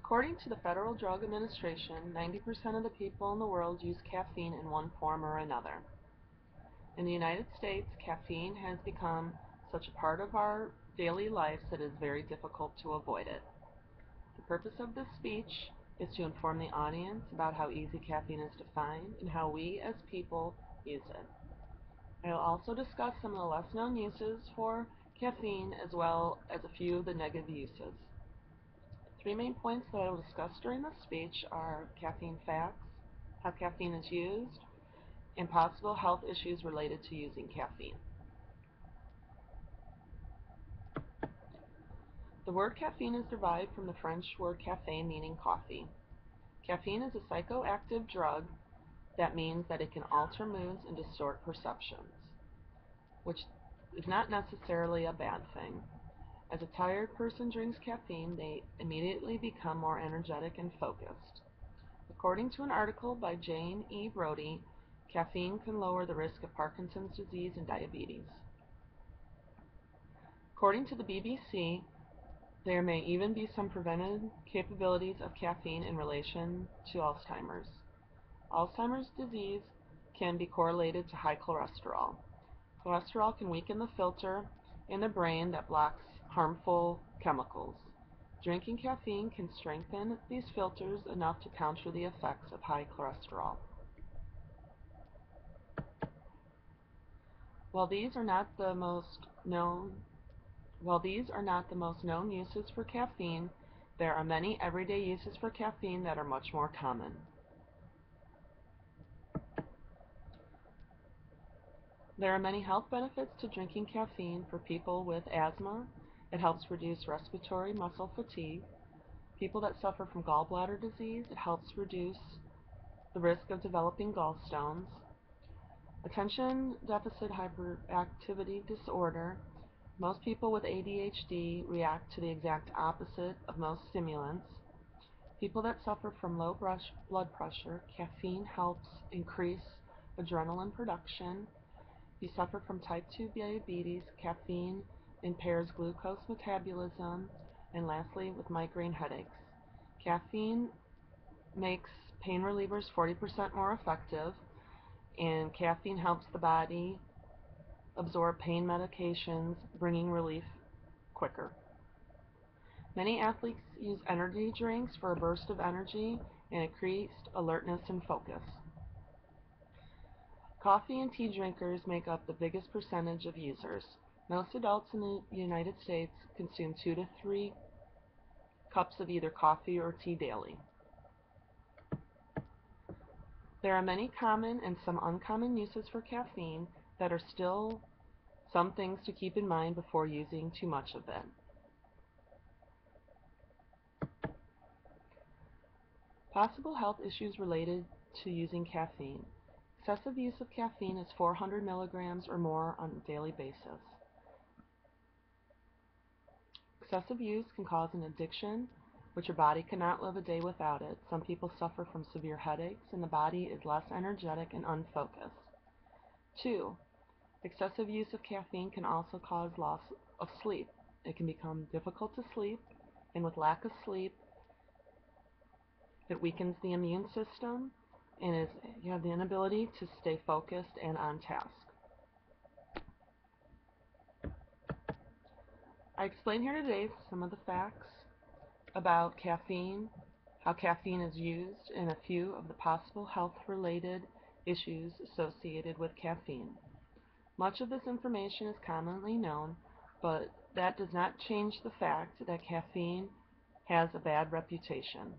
According to the Federal Drug Administration, 90% of the people in the world use caffeine in one form or another. In the United States, caffeine has become such a part of our daily lives that it is very difficult to avoid it. The purpose of this speech is to inform the audience about how easy caffeine is to find and how we as people use it. I will also discuss some of the less known uses for caffeine as well as a few of the negative uses. Three main points that I will discuss during this speech are caffeine facts, how caffeine is used, and possible health issues related to using caffeine. The word caffeine is derived from the French word café, meaning coffee. Caffeine is a psychoactive drug that means that it can alter moods and distort perceptions, which is not necessarily a bad thing. As a tired person drinks caffeine, they immediately become more energetic and focused. According to an article by Jane E. Brody, caffeine can lower the risk of Parkinson's disease and diabetes. According to the BBC, there may even be some preventive capabilities of caffeine in relation to Alzheimer's. Alzheimer's disease can be correlated to high cholesterol. Cholesterol can weaken the filter in the brain that blocks harmful chemicals. Drinking caffeine can strengthen these filters enough to counter the effects of high cholesterol. While these are not the most known uses for caffeine, there are many everyday uses for caffeine that are much more common. There are many health benefits to drinking caffeine for people with asthma. It helps reduce respiratory muscle fatigue. People that suffer from gallbladder disease, it helps reduce the risk of developing gallstones. Attention deficit hyperactivity disorder. Most people with ADHD react to the exact opposite of most stimulants. People that suffer from low blood pressure, caffeine helps increase adrenaline production. If you suffer from type 2 diabetes, caffeine impairs glucose metabolism. And lastly, with migraine headaches, caffeine makes pain relievers 40% more effective, and caffeine helps the body absorb pain medications, bringing relief quicker. Many athletes use energy drinks for a burst of energy and increased alertness and focus. Coffee and tea drinkers make up the biggest percentage of users. Most adults in the United States consume 2 to 3 cups of either coffee or tea daily. There are many common and some uncommon uses for caffeine that are still some things to keep in mind before using too much of it. Possible health issues related to using caffeine. Excessive use of caffeine is 400 milligrams or more on a daily basis. Excessive use can cause an addiction, which your body cannot live a day without it. Some people suffer from severe headaches, and the body is less energetic and unfocused. 2. Excessive use of caffeine can also cause loss of sleep. It can become difficult to sleep, and with lack of sleep, it weakens the immune system, and you have the inability to stay focused and on task. I explain here today some of the facts about caffeine, how caffeine is used, and a few of the possible health-related issues associated with caffeine. Much of this information is commonly known, but that does not change the fact that caffeine has a bad reputation.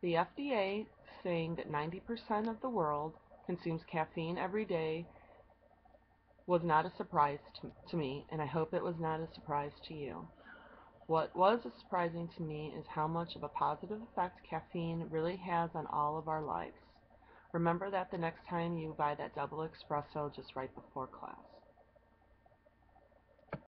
The FDA saying that 90% of the world consumes caffeine every day was not a surprise to me, and I hope it was not a surprise to you. What was surprising to me is how much of a positive effect caffeine really has on all of our lives. Remember that the next time you buy that double espresso just right before class.